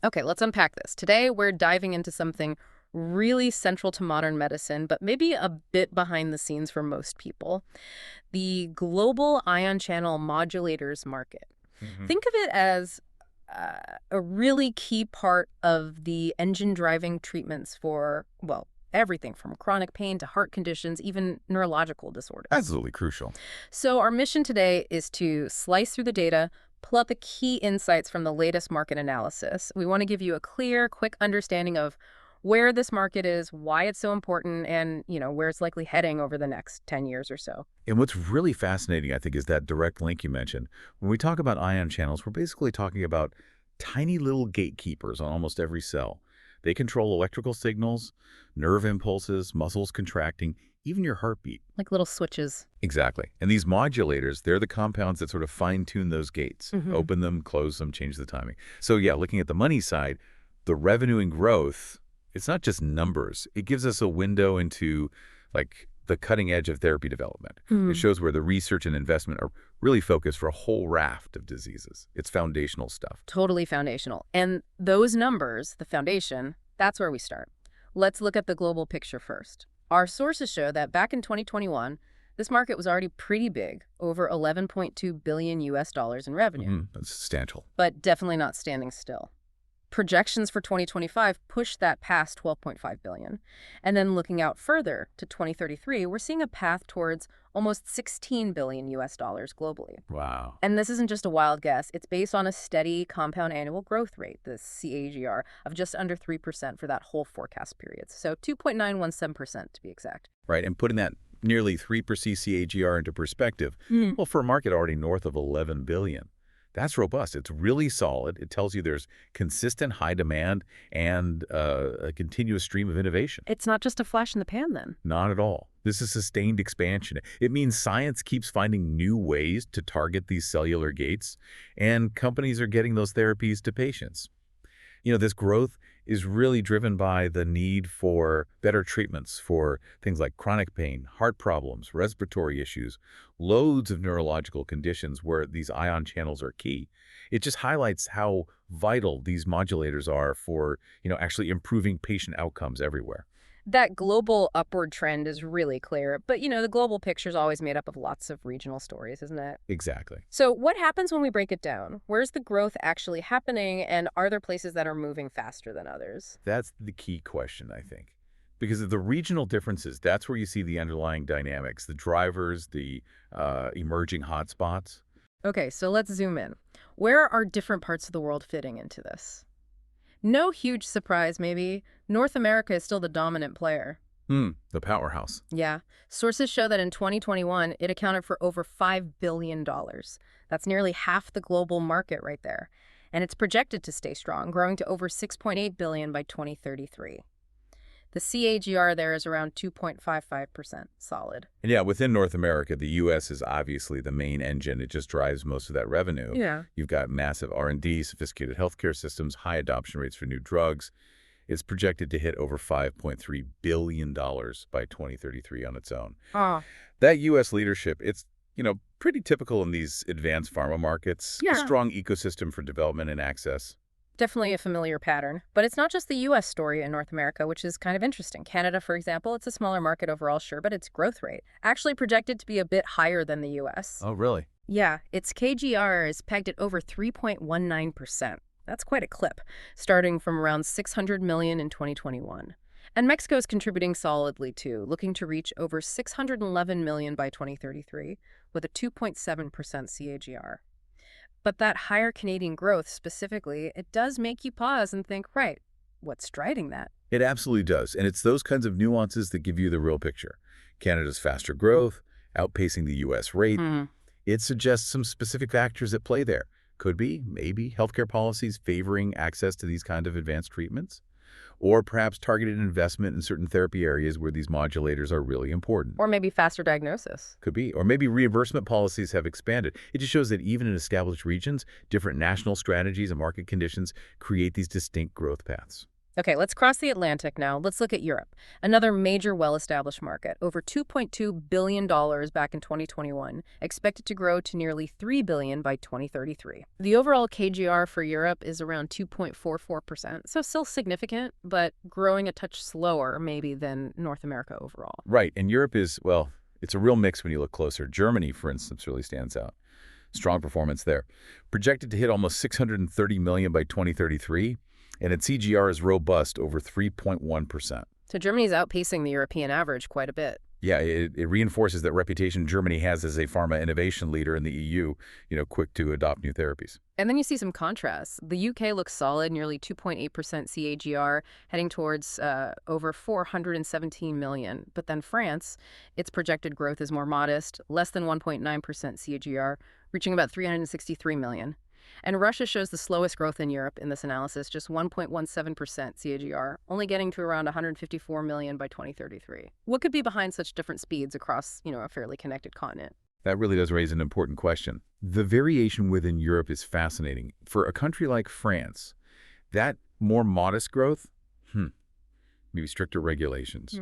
Okay, let's unpack this. Today, we're diving into something really central to modern medicine, but maybe a bit behind the scenes for most people: the global ion channel modulators market. Hmm. Think of it as a really key part of the engine driving treatments for, well, everything from chronic pain to heart conditions, even neurological disorders. Absolutely crucial. So, our mission today is to slice through the data, pull out the key insights from the latest market analysis. We want to give you a clear, quick understanding of where this market is, why it's so important, and, where it's likely heading over the next 10 years or so. And what's really fascinating, I think, is that direct link you mentioned. When we talk about ion channels, we're basically talking about tiny little gatekeepers on almost every cell. They control electrical signals, nerve impulses, muscles contracting, even your heartbeat. Like little switches. Exactly. And these modulators, they're the compounds that sort of fine-tune those gates, Hmm. open them, close them, change the timing. So yeah, looking at the money side, the revenue and growth, it's not just numbers. It gives us a window into like the cutting edge of therapy development. It shows where the research and investment are really focused for a whole raft of diseases. It's foundational stuff. Totally foundational. And those numbers, the foundation, that's where we start. Let's look at the global picture first. Our sources show that back in 2021, this market was already pretty big, over 11.2 billion US dollars in revenue, That's substantial. but definitely not standing still. Projections for 2025 push that past 12.5 billion. And then looking out further to 2033, we're seeing a path towards almost 16 billion US dollars globally. Wow. And this isn't just a wild guess. It's based on a steady compound annual growth rate, the CAGR, of just under 3% for that whole forecast period. So 2.917% to be exact. Right, and putting that nearly 3% CAGR into perspective, Hmm. well, for a market already north of 11 billion, that's robust. It's really solid. It tells you there's consistent high demand and a continuous stream of innovation. It's not just a flash in the pan then. Not at all. This is sustained expansion. It means science keeps finding new ways to target these cellular gates, and companies are getting those therapies to patients. This growth is really driven by the need for better treatments for things like chronic pain, heart problems, respiratory issues, loads of neurological conditions where these ion channels are key. It just highlights how vital these modulators are for, actually improving patient outcomes everywhere. That global upward trend is really clear, but the global picture is always made up of lots of regional stories, isn't it? Exactly. So what happens when we break it down? Where's the growth actually happening, and are there places that are moving faster than others? That's the key question, I think. Because of the regional differences, that's where you see the underlying dynamics, the drivers, the emerging hotspots. Okay, so let's zoom in. Where are different parts of the world fitting into this? No huge surprise, maybe. North America is still the dominant player. The powerhouse. Yeah. Sources show that in 2021, it accounted for over $5 billion. That's nearly half the global market right there. And it's projected to stay strong, growing to over 6.8 billion by 2033. The CAGR there is around 2.55%, solid. And yeah, within North America, the U.S. is obviously the main engine. It just drives most of that revenue. Yeah. You've got massive R&D, sophisticated healthcare systems, high adoption rates for new drugs. It's projected to hit over $5.3 billion by 2033 on its own. Ah. That U.S. leadership, it's, pretty typical in these advanced pharma markets. A Yeah. strong ecosystem for development and access. Definitely a familiar pattern. But it's not just the U.S. story in North America, which is kind of interesting. Canada, for example, it's a smaller market overall, sure, but its growth rate actually projected to be a bit higher than the U.S. Oh, really? Yeah, its KGR is pegged at over 3.19%. That's quite a clip, starting from around 600 million in 2021. And Mexico is contributing solidly too, looking to reach over 611 million by 2033 with a 2.7% CAGR. But that higher Canadian growth specifically, it does make you pause and think, right, what's driving that? It absolutely does. And it's those kinds of nuances that give you the real picture. Canada's faster growth, outpacing the U.S. rate. It suggests some specific factors at play there. Could be, maybe, healthcare policies favoring access to these kind of advanced treatments, or perhaps targeted investment in certain therapy areas where these modulators are really important. Or maybe faster diagnosis. Could be. Or maybe reimbursement policies have expanded. It just shows that even in established regions, different national strategies and market conditions create these distinct growth paths. Okay, let's cross the Atlantic now. Let's look at Europe, another major well-established market. Over $2.2 billion back in 2021, expected to grow to nearly $3 billion by 2033. The overall KGR for Europe is around 2.44%, so still significant, but growing a touch slower maybe than North America overall. Right, and Europe is, well, it's a real mix when you look closer. Germany, for instance, really stands out. Strong performance there. Projected to hit almost 630 million by 2033, and its CGR is robust, over 3.1%. So Germany's outpacing the European average quite a bit. Yeah, it reinforces that reputation Germany has as a pharma innovation leader in the EU, quick to adopt new therapies. And then you see some contrasts. The UK looks solid, nearly 2.8% CAGR, heading towards over 417 million. But then France, its projected growth is more modest, less than 1.9% CAGR, reaching about 363 million. And Russia shows the slowest growth in Europe in this analysis, just 1.17% CAGR, only getting to around 154 million by 2033. What could be behind such different speeds across, a fairly connected continent? That really does raise an important question. The variation within Europe is fascinating. For a country like France, that more modest growth, maybe stricter regulations,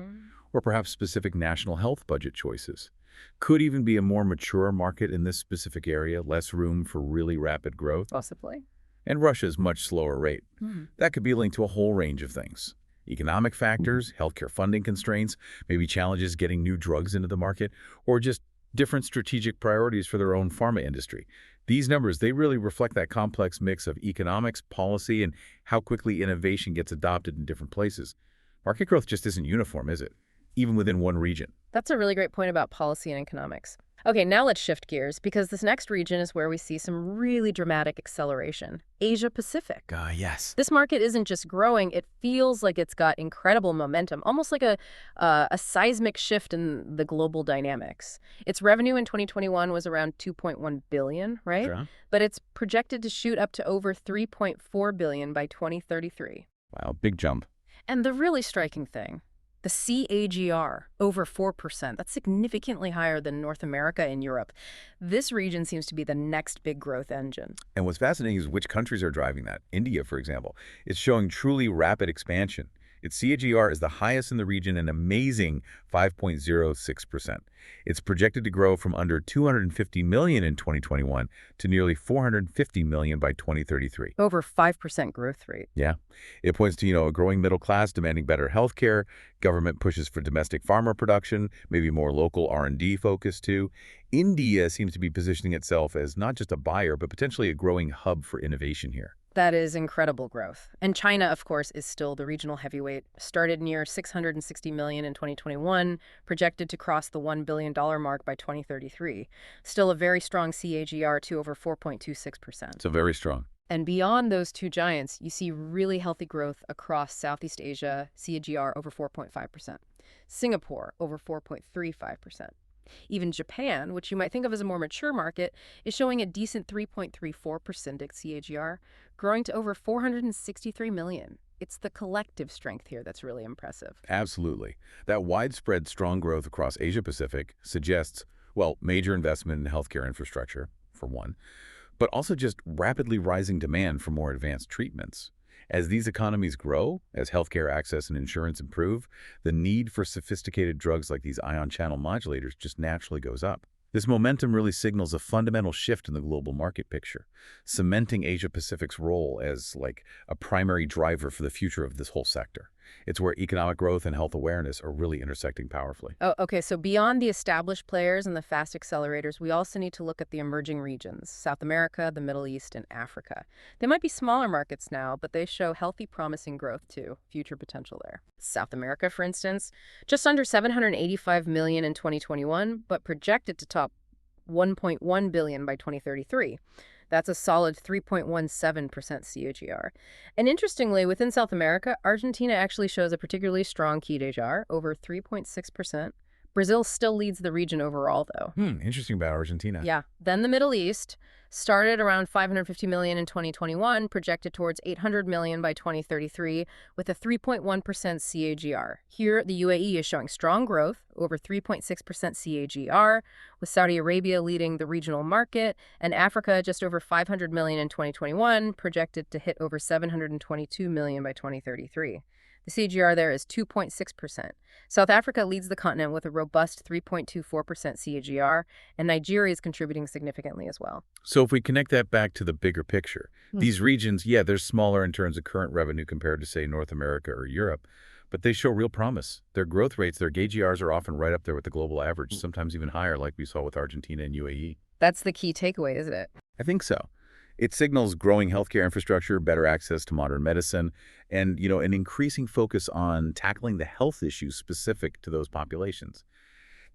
or perhaps specific national health budget choices. Could even be a more mature market in this specific area, less room for really rapid growth. Possibly. And Russia's much slower rate. Hmm. That could be linked to a whole range of things. Economic factors, healthcare funding constraints, maybe challenges getting new drugs into the market, or just different strategic priorities for their own pharma industry. These numbers, they really reflect that complex mix of economics, policy, and how quickly innovation gets adopted in different places. Market growth just isn't uniform, is it? Even within one region. That's a really great point about policy and economics. Okay, now let's shift gears, because this next region is where we see some really dramatic acceleration. Asia Pacific. Yes. This market isn't just growing, it feels like it's got incredible momentum, almost like a seismic shift in the global dynamics. Its revenue in 2021 was around 2.1 billion, right? Sure. But it's projected to shoot up to over 3.4 billion by 2033. Wow, big jump. And the really striking thing, the CAGR, over 4%. That's significantly higher than North America and Europe. This region seems to be the next big growth engine. And what's fascinating is which countries are driving that. India, for example, is showing truly rapid expansion. Its CAGR is the highest in the region, an amazing 5.06%. It's projected to grow from under 250 million in 2021 to nearly 450 million by 2033. Over 5% growth rate. Yeah. It points to, a growing middle class demanding better healthcare, government pushes for domestic pharma production, maybe more local R&D focus too. India seems to be positioning itself as not just a buyer, but potentially a growing hub for innovation here. That is incredible growth. And China, of course, is still the regional heavyweight. Started near 660 million in 2021, projected to cross the $1 billion mark by 2033. Still a very strong CAGR to over 4.26%. So very strong. And beyond those two giants, you see really healthy growth across Southeast Asia, CAGR over 4.5%. Singapore, over 4.35%. Even Japan, which you might think of as a more mature market, is showing a decent 3.34% CAGR, growing to over 463 million. It's the collective strength here that's really impressive. Absolutely. That widespread strong growth across Asia-Pacific suggests, well, major investment in healthcare infrastructure, for one, but also just rapidly rising demand for more advanced treatments. As these economies grow, as healthcare access and insurance improve, the need for sophisticated drugs like these ion channel modulators just naturally goes up. This momentum really signals a fundamental shift in the global market picture, cementing Asia-Pacific's role as like a primary driver for the future of this whole sector. It's where economic growth and health awareness are really intersecting powerfully. Oh, okay, so beyond the established players and the fast accelerators, we also need to look at the emerging regions, South America, the Middle East, and Africa. They might be smaller markets now, but they show healthy, promising growth too, future potential there. South America, for instance, just under 785 million in 2021, but projected to top 1.1 billion by 2033. That's a solid 3.17% CAGR. And interestingly, within South America, Argentina actually shows a particularly strong CAGR, over 3.6%, Brazil still leads the region overall, though. Interesting about Argentina. Yeah. Then the Middle East started around 550 million in 2021, projected towards 800 million by 2033 with a 3.1% CAGR. Here, the UAE is showing strong growth, over 3.6% CAGR, with Saudi Arabia leading the regional market, and Africa just over 500 million in 2021, projected to hit over 722 million by 2033. The CAGR there is 2.6%. South Africa leads the continent with a robust 3.24% CAGR, and Nigeria is contributing significantly as well. So if we connect that back to the bigger picture, these regions, yeah, they're smaller in terms of current revenue compared to, say, North America or Europe, but they show real promise. Their growth rates, their GGRs are often right up there with the global average, sometimes even higher, like we saw with Argentina and UAE. That's the key takeaway, isn't it? I think so. It signals growing healthcare infrastructure, better access to modern medicine, and, an increasing focus on tackling the health issues specific to those populations.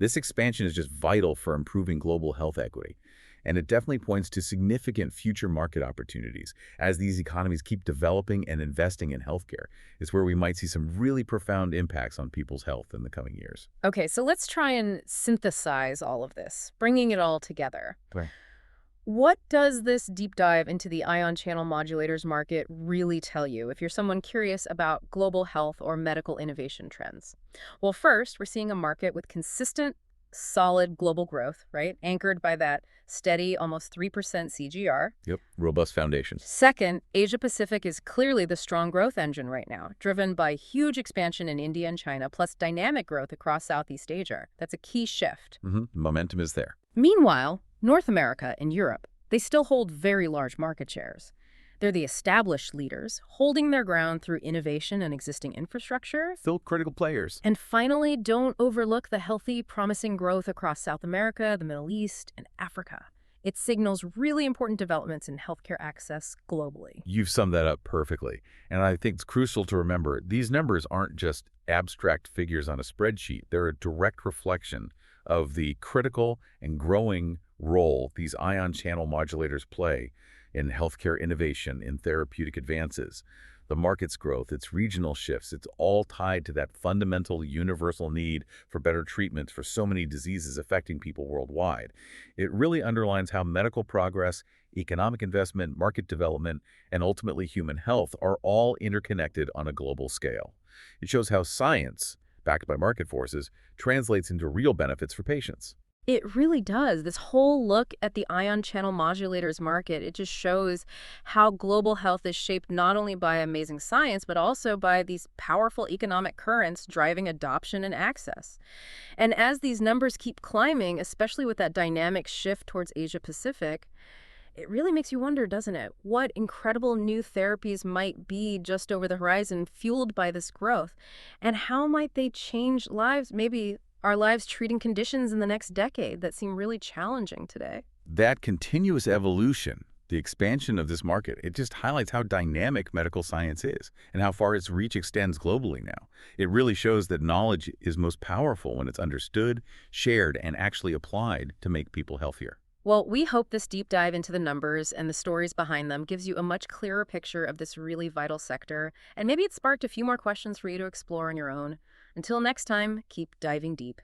This expansion is just vital for improving global health equity, and it definitely points to significant future market opportunities. As these economies keep developing and investing in healthcare, is where we might see some really profound impacts on people's health in the coming years. Okay, so let's try and synthesize all of this, bringing it all together. Okay. What does this deep dive into the ion channel modulators market really tell you if you're someone curious about global health or medical innovation trends? Well, first, we're seeing a market with consistent, solid global growth, right? Anchored by that steady, almost 3% CGR. Yep, robust foundations. Second, Asia-Pacific is clearly the strong growth engine right now, driven by huge expansion in India and China, plus dynamic growth across Southeast Asia. That's a key shift. Momentum is there. Meanwhile, North America and Europe, they still hold very large market shares. They're the established leaders, holding their ground through innovation and existing infrastructure. Still critical players. And finally, don't overlook the healthy, promising growth across South America, the Middle East, and Africa. It signals really important developments in healthcare access globally. You've summed that up perfectly. And I think it's crucial to remember, these numbers aren't just abstract figures on a spreadsheet. They're a direct reflection of the critical and growing role these ion channel modulators play in healthcare innovation, in therapeutic advances. The market's growth, its regional shifts, it's all tied to that fundamental universal need for better treatments for so many diseases affecting people worldwide. It really underlines how medical progress, economic investment, market development, and ultimately human health are all interconnected on a global scale. It shows how science, backed by market forces, translates into real benefits for patients. It really does. This whole look at the ion channel modulators market, it just shows how global health is shaped not only by amazing science, but also by these powerful economic currents driving adoption and access. And as these numbers keep climbing, especially with that dynamic shift towards Asia Pacific, it really makes you wonder, doesn't it? What incredible new therapies might be just over the horizon fueled by this growth? And how might they change lives, maybe our lives treating conditions in the next decade that seem really challenging today? That continuous evolution, the expansion of this market, it just highlights how dynamic medical science is and how far its reach extends globally now. It really shows that knowledge is most powerful when it's understood, shared, and actually applied to make people healthier. Well, we hope this deep dive into the numbers and the stories behind them gives you a much clearer picture of this really vital sector, and maybe it sparked a few more questions for you to explore on your own. Until next time, keep diving deep.